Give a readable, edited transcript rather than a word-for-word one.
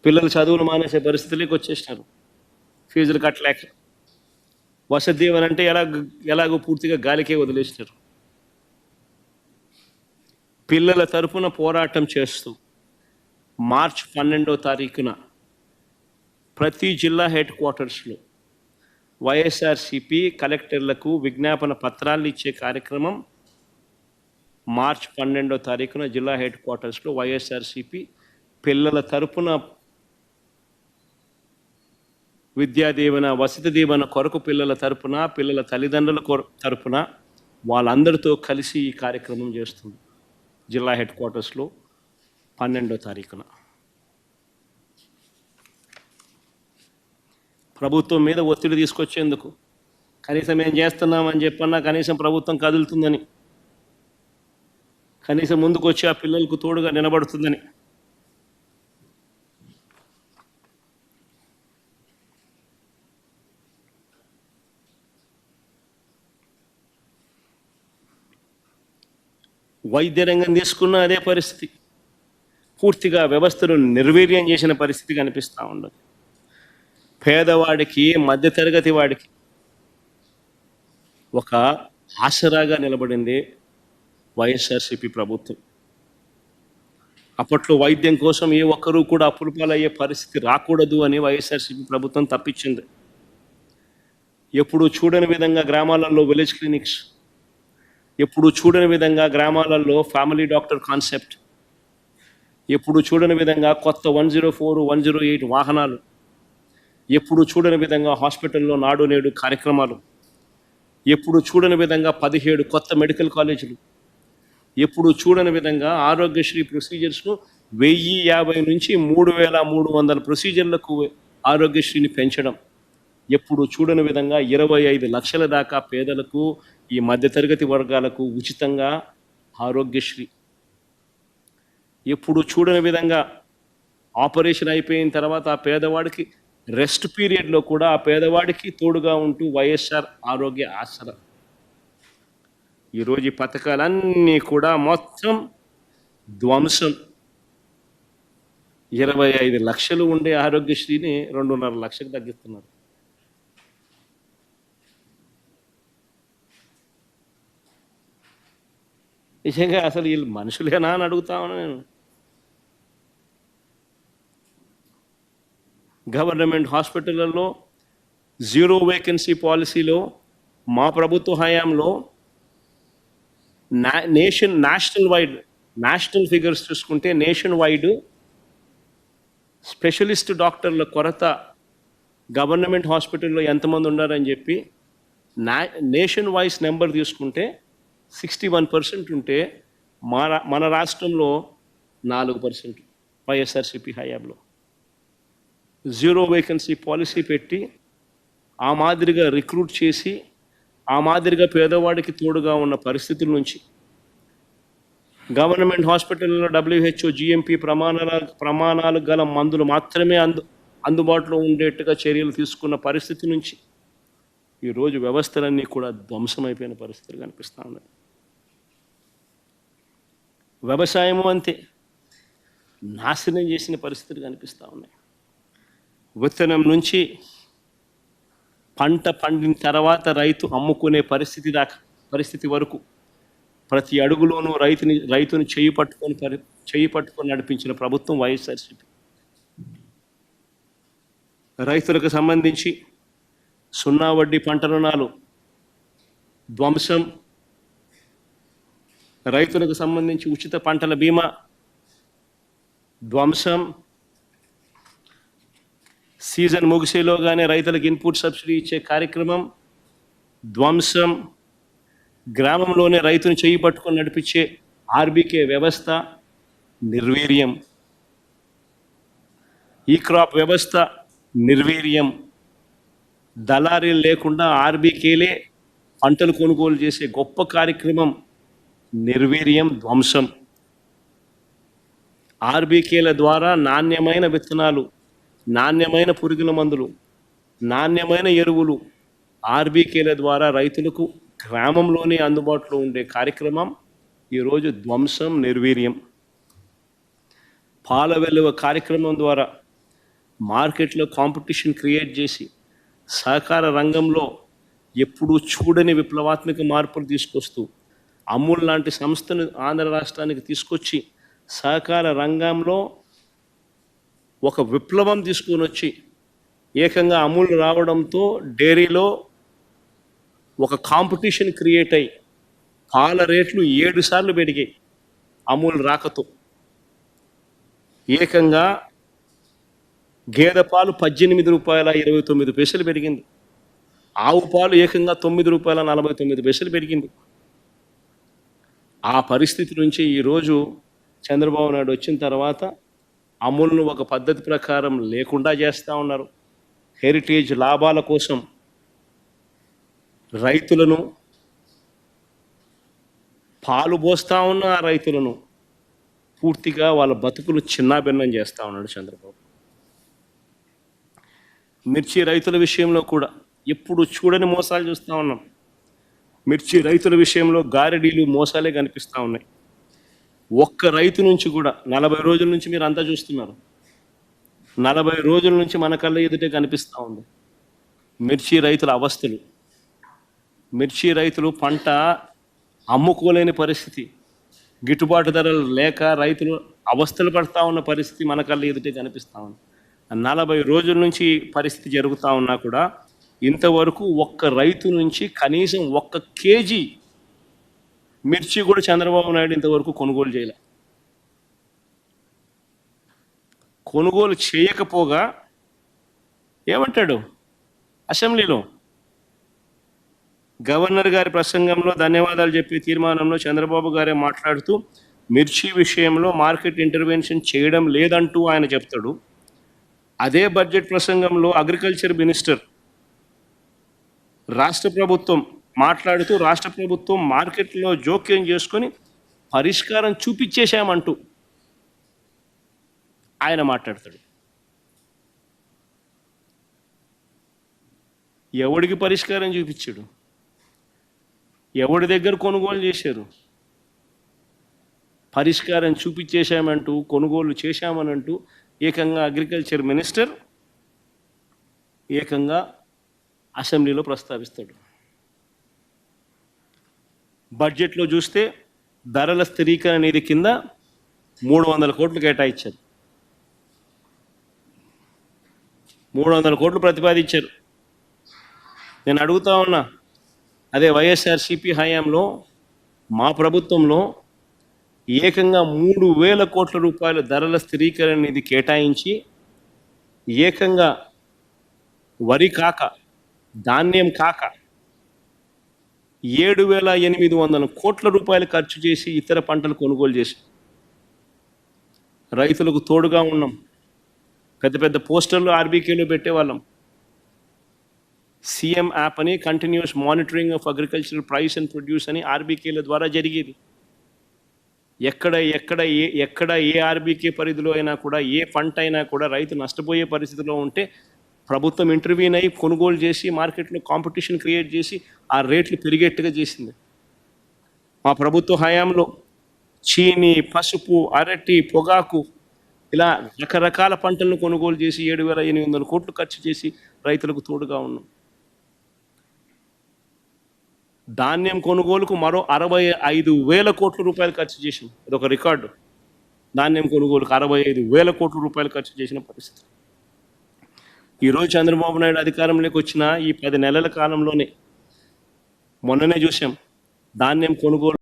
పిల్లలు చదువులు మానేసే పరిస్థితులకి వచ్చేసినారు, ఫీజులు కట్టలేక. వసతి దీవెన అంటే ఎలాగో పూర్తిగా గాలికే వదిలేసినారు. పిల్లల తరపున పోరాటం చేస్తూ మార్చి 12వ తారీఖున ప్రతి జిల్లా హెడ్ క్వార్టర్స్లో వైఎస్ఆర్సిపి కలెక్టర్లకు విజ్ఞాపన పత్రాలు ఇచ్చే కార్యక్రమం మార్చి 12వ తారీఖున జిల్లా హెడ్ క్వార్టర్స్లో వైఎస్ఆర్సిపి పిల్లల తరపున విద్యా దీవెన, వసతి దీవెన కొరకు పిల్లల తరపున, పిల్లల తల్లిదండ్రుల తరపున వాళ్ళందరితో కలిసి ఈ కార్యక్రమం చేస్తుంది జిల్లా హెడ్ క్వార్టర్స్లో 12వ తారీఖున. ప్రభుత్వం మీద ఒత్తిడి తీసుకొచ్చేందుకు, కనీసం ఏం చేస్తున్నామని చెప్పన్నా కనీసం ప్రభుత్వం కదులుతుందని, కనీసం ముందుకు వచ్చి ఆ పిల్లలకు తోడుగా నిలబడుతుందని. వైద్య రంగం తీసుకున్న అదే పరిస్థితి, పూర్తిగా వ్యవస్థను నిర్వీర్యం చేసిన పరిస్థితి కనిపిస్తూ ఉండదు. పేదవాడికి, మధ్యతరగతి వాడికి ఒక ఆసరాగా నిలబడింది వైఎస్ఆర్సిపి ప్రభుత్వం. అప్పట్లో వైద్యం కోసం ఏ ఒక్కరూ కూడా అప్పుల పాలయ్యే పరిస్థితి రాకూడదు అని వైఎస్ఆర్సిపి ప్రభుత్వం తప్పించింది. ఎప్పుడు చూడని విధంగా గ్రామాలలో విలేజ్ క్లినిక్స్, ఎప్పుడు చూడని విధంగా గ్రామాలలో ఫ్యామిలీ డాక్టర్ కాన్సెప్ట్, ఎప్పుడు చూడని విధంగా కొత్త 104, 108 వాహనాలు, ఎప్పుడు చూడని విధంగా హాస్పిటల్లో నాడు నేడు కార్యక్రమాలు, ఎప్పుడు చూడని విధంగా 17 కొత్త మెడికల్ కాలేజీలు, ఎప్పుడు చూడని విధంగా ఆరోగ్యశ్రీ ప్రొసీజర్స్ను 1050 నుంచి 3300 ప్రొసీజర్లకు ఆరోగ్యశ్రీని పెంచడం, ఎప్పుడు చూడని విధంగా 25 లక్షల దాకా పేదలకు, ఈ మధ్యతరగతి వర్గాలకు ఉచితంగా ఆరోగ్యశ్రీ, ఎప్పుడు చూడని విధంగా ఆపరేషన్ అయిపోయిన తర్వాత ఆ పేదవాడికి రెస్ట్ పీరియడ్లో కూడా ఆ పేదవాడికి తోడుగా ఉంటూ వైఎస్ఆర్ ఆరోగ్య ఆసరా. ఈరోజు ఈ పథకాలన్నీ కూడా మొత్తం ధ్వంసం. 25 లక్షలు ఉండే ఆరోగ్యశ్రీని 2.5 లక్షలకు తగ్గిస్తున్నారు. నిజంగా అసలు వీళ్ళు మనుషులేనా అని అడుగుతా ఉన్నా నేను. గవర్నమెంట్ హాస్పిటళ్ళల్లో 0 వేకెన్సీ పాలసీలో మా ప్రభుత్వ హయాంలో నేషనల్ ఫిగర్స్ చూసుకుంటే నేషన్ వైడ్ స్పెషలిస్ట్ డాక్టర్ల కొరత గవర్నమెంట్ హాస్పిటల్లో ఎంతమంది ఉన్నారని చెప్పి నేషన్ వైజ్ నెంబర్ తీసుకుంటే 61% ఉంటే మన రాష్ట్రంలో 4% వైఎస్ఆర్సిపి హయాంలో. 0 వేకెన్సీ పాలసీ పెట్టి ఆ మాదిరిగా రిక్రూట్ చేసి ఆ మాదిరిగా పేదవాడికి తోడుగా ఉన్న పరిస్థితుల నుంచి గవర్నమెంట్ హాస్పిటల్లో WHO GMP ప్రమాణాలు గల మందులు మాత్రమే అందుబాటులో ఉండేట్టుగా చర్యలు తీసుకున్న పరిస్థితి నుంచి ఈరోజు వ్యవస్థలన్నీ కూడా ధ్వంసమైపోయిన పరిస్థితులు కనిపిస్తూ ఉన్నాయి. వ్యవసాయము అంతే నాశనం చేసిన పరిస్థితులు కనిపిస్తూ ఉన్నాయి. విత్తనం నుంచి పంట పండిన తర్వాత రైతు అమ్ముకునే పరిస్థితి వరకు ప్రతి అడుగులోనూ రైతుని చేయి పట్టుకొని నడిపించిన ప్రభుత్వం వైఎస్ఆర్సిపి. రైతులకు సంబంధించి 0 వడ్డీ పంట రుణాలు ధ్వంసం, రైతులకు సంబంధించి ఉచిత పంటల బీమా ధ్వంసం, సీజన్ ముగిసేలోగానే రైతులకు ఇన్పుట్ సబ్సిడీ ఇచ్చే కార్యక్రమం ధ్వంసం, గ్రామంలోనే రైతుని చేయి పట్టుకొని నడిపించే ఆర్బీకే వ్యవస్థ నిర్వీర్యం, ఈ క్రాప్ వ్యవస్థ నిర్వీర్యం, దళారీలు లేకుండా ఆర్బీకేలే పంటలు కొనుగోలు చేసే గొప్ప కార్యక్రమం నిర్వీర్యం, ధ్వంసం. ఆర్బీకేల ద్వారా నాణ్యమైన విత్తనాలు, నాణ్యమైన పురుగుల మందులు, నాణ్యమైన ఎరువులు ఆర్బీకేల ద్వారా రైతులకు గ్రామంలోనే అందుబాటులో ఉండే కార్యక్రమం ఈరోజు ధ్వంసం, నిర్వీర్యం. పాల వెలువ కార్యక్రమం ద్వారా మార్కెట్లో కాంపిటీషన్ క్రియేట్ చేసి సహకార రంగంలో ఎప్పుడూ చూడని విప్లవాత్మక మార్పులు తీసుకొస్తూ అమూల్ లాంటి సంస్థను ఆంధ్ర రాష్ట్రానికి తీసుకొచ్చి సహకార రంగంలో ఒక విప్లవం తీసుకొని వచ్చి ఏకంగా అమూల్ రావడంతో డైరీలో ఒక కాంపిటీషన్ క్రియేట్ అయ్యి పాల రేట్లు 7 సార్లు పెరిగాయి. అమూల్ రాకతో ఏకంగా గేదె పాలు 18 రూపాయల 29 పైసలు పెరిగింది. ఆవు పాలు ఏకంగా 9 రూపాయల 49 పైసలు పెరిగింది. ఆ పరిస్థితి నుంచి ఈరోజు చంద్రబాబు నాయుడు వచ్చిన తర్వాత అమూల్ను ఒక పద్ధతి ప్రకారం లేకుండా చేస్తూ ఉన్నారు. హెరిటేజ్ లాభాల కోసం రైతులను పాలు పోస్తూ ఉన్న ఆ రైతులను పూర్తిగా వాళ్ళ బతుకులు చిన్నాభిన్నం చేస్తూ ఉన్నాడు చంద్రబాబు. మిర్చి రైతుల విషయంలో కూడా ఎప్పుడు చూడని మోసాలు చూస్తూ ఉన్నాం. మిర్చి రైతుల విషయంలో గారెడీలు మోసాలే కనిపిస్తూ ఉన్నాయి. ఒక్క రైతు నుంచి కూడా 40 రోజుల నుంచి మీరు అంతా చూస్తున్నారు. 40 రోజుల నుంచి మన కళ్ళ ఎదుటే కనిపిస్తూ ఉంది మిర్చి రైతుల అవస్థలు. మిర్చి రైతులు పంట అమ్ముకోలేని పరిస్థితి, గిట్టుబాటు ధరలు లేక రైతులు అవస్థలు పడుతూ ఉన్న పరిస్థితి మన కళ్ళ ఎదుటే కనిపిస్తూ ఉంది. 40 రోజుల నుంచి పరిస్థితి జరుగుతూ ఉన్నా కూడా ఇంతవరకు ఒక్క రైతు నుంచి కనీసం 1 కేజీ మిర్చి కూడా చంద్రబాబు నాయుడు ఇంతవరకు కొనుగోలు చేయలే. కొనుగోలు చేయకపోగా ఏమంటాడు అసెంబ్లీలో? గవర్నర్ గారి ప్రసంగంలో ధన్యవాదాలు చెప్పే తీర్మానంలో చంద్రబాబు గారే మాట్లాడుతూ మిర్చి విషయంలో మార్కెట్ ఇంటర్వెన్షన్ చేయడం లేదంటూ ఆయన చెప్తాడు. అదే బడ్జెట్ ప్రసంగంలో అగ్రికల్చర్ మినిస్టర్ రాష్ట్ర ప్రభుత్వం మాట్లాడుతూ రాష్ట్ర ప్రభుత్వం మార్కెట్లో జోక్యం చేసుకొని పరిష్కారం చూపించేశామంటూ ఆయన మాట్లాడతాడు. ఎవడికి పరిష్కారం చూపించాడు? ఎవడి దగ్గర కొనుగోలు చేశారు? పరిష్కారం చూపించేశామంటూ కొనుగోలు చేశామనంటూ ఏకంగా అగ్రికల్చర్ మినిస్టర్ ఏకంగా అసెంబ్లీలో ప్రస్తావిస్తాడు. బడ్జెట్లో చూస్తే ధరల స్థిరీకరణ నిధి కింద 300 కోట్లు కేటాయించారు. 300 కోట్లు ప్రతిపాదించారు. నేను అడుగుతా ఉన్నా, అదే వైఎస్ఆర్సీపీ హయాంలో మా ప్రభుత్వంలో ఏకంగా 3,000 కోట్ల రూపాయల ధరల స్థిరీకరణ నిధి కేటాయించి ఏకంగా వరి కాక ధాన్యం కాక 7,800 కోట్ల రూపాయలు ఖర్చు చేసి ఇతర పంటలు కొనుగోలు చేసి రైతులకు తోడుగా ఉన్నాం. పెద్ద పెద్ద పోస్టర్లు ఆర్బీకేలో పెట్టేవాళ్ళం. సీఎం యాప్ అని continuous monitoring of agricultural price and produce అని ఆర్బీకేల ద్వారా జరిగేది. ఎక్కడ ఏ ఆర్బీకే పరిధిలో అయినా కూడా ఏ పంట అయినా కూడా రైతు నష్టపోయే పరిస్థితిలో ఉంటే ప్రభుత్వం ఇంటర్వ్యూన్ అయ్యి కొనుగోలు చేసి మార్కెట్లో కాంపిటీషన్ క్రియేట్ చేసి ఆ రేట్లు పెరిగేట్టుగా చేసింది. మా ప్రభుత్వ హయాంలో చీని, పసుపు, అరటి, పొగాకు ఇలా రకరకాల పంటలను కొనుగోలు చేసి 7,800 కోట్లు ఖర్చు చేసి రైతులకు తోడుగా ఉన్నాం. ధాన్యం కొనుగోలుకు మరో 65,000 కోట్ల రూపాయలు ఖర్చు చేసాం. అదొక రికార్డు. ధాన్యం కొనుగోలుకు 65,000 కోట్ల రూపాయలు ఖర్చు చేసిన పరిస్థితి. ఈరోజు చంద్రబాబు నాయుడు అధికారంలోకి వచ్చిన ఈ 10 నెలల కాలంలోనే మొన్ననే చూసాం ధాన్యం కొనుగోలు